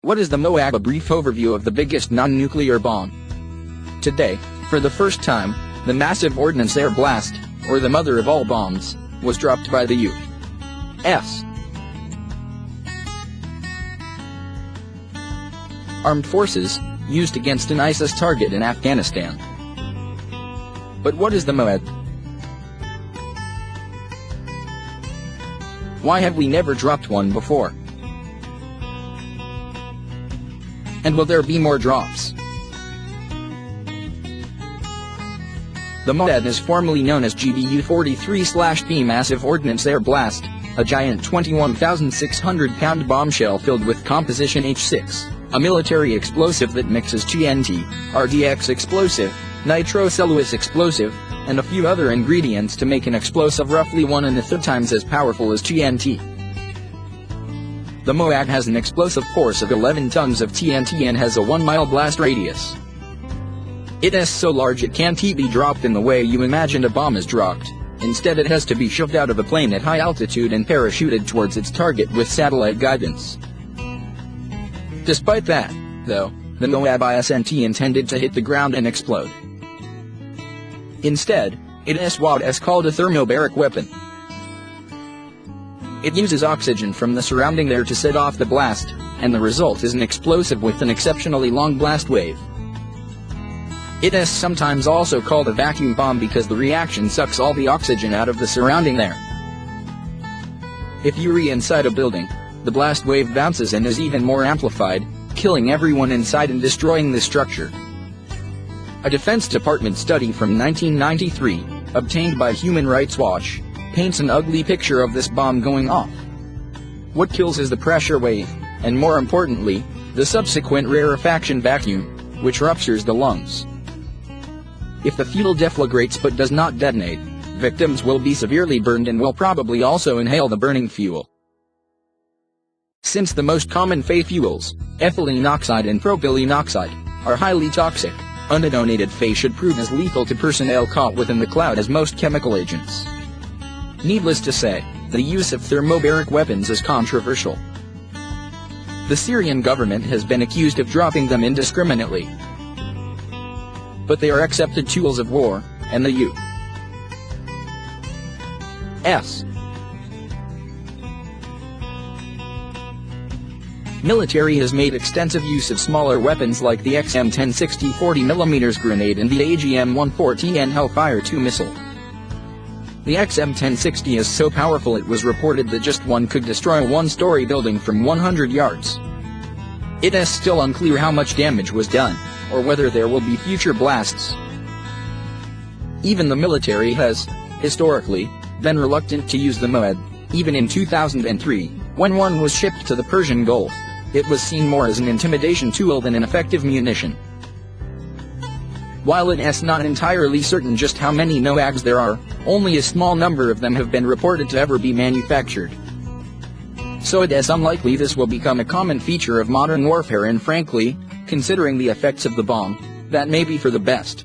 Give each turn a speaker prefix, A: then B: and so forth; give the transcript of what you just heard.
A: What is the MOAB? A brief overview of the biggest non-nuclear bomb. Today, for the first time, the Massive Ordnance Air Blast, or the mother of all bombs, was dropped by the U.S. Armed Forces, used against an ISIS target in Afghanistan. But what is the MOAB? Why have we never dropped one before? And will there be more drops? The MOAB is formally known as GBU-43/B Massive Ordnance Air Blast, a giant 21,600-pound bombshell filled with composition H6, a military explosive that mixes TNT, RDX explosive, nitrocellulose explosive, and a few other ingredients to make an explosive roughly 1 1/3 times as powerful as TNT. The MOAB has an explosive force of 11 tons of TNT and has a 1-mile blast radius. It is so large it can't be dropped in the way you imagine a bomb is dropped. Instead, it has to be shoved out of a plane at high altitude and parachuted towards its target with satellite guidance. Despite that, though, the MOAB isn't intended to hit the ground and explode. Instead, it is what is called a thermobaric weapon. It uses oxygen from the surrounding air to set off the blast, and the result is an explosive with an exceptionally long blast wave. It is sometimes also called a vacuum bomb because the reaction sucks all the oxygen out of the surrounding air. If you're inside a building, the blast wave bounces and is even more amplified, killing everyone inside and destroying the structure. A Defense Department study from 1993, obtained by Human Rights Watch, paints an ugly picture of this bomb going off. What kills is the pressure wave, and more importantly, the subsequent rarefaction vacuum, which ruptures the lungs. If the fuel deflagrates but does not detonate, victims will be severely burned and will probably also inhale the burning fuel. Since the most common FE fuels, ethylene oxide and propylene oxide, are highly toxic, undetonated FE should prove as lethal to personnel caught within the cloud as most chemical agents. Needless to say, the use of thermobaric weapons is controversial. The Syrian government has been accused of dropping them indiscriminately. But they are accepted tools of war, and the U.S. military has made extensive use of smaller weapons like the XM1060 40mm grenade and the AGM-114N Hellfire 2 missile. The XM1060 is so powerful it was reported that just one could destroy a 1-story building from 100 yards. It is still unclear how much damage was done, or whether there will be future blasts. Even the military has, historically, been reluctant to use the MOAB. Even in 2003, when one was shipped to the Persian Gulf, it was seen more as an intimidation tool than an effective munition. While it is not entirely certain just how many MOABs there are, only a small number of them have been reported to ever be manufactured. So it is unlikely this will become a common feature of modern warfare, and frankly, considering the effects of the bomb, that may be for the best.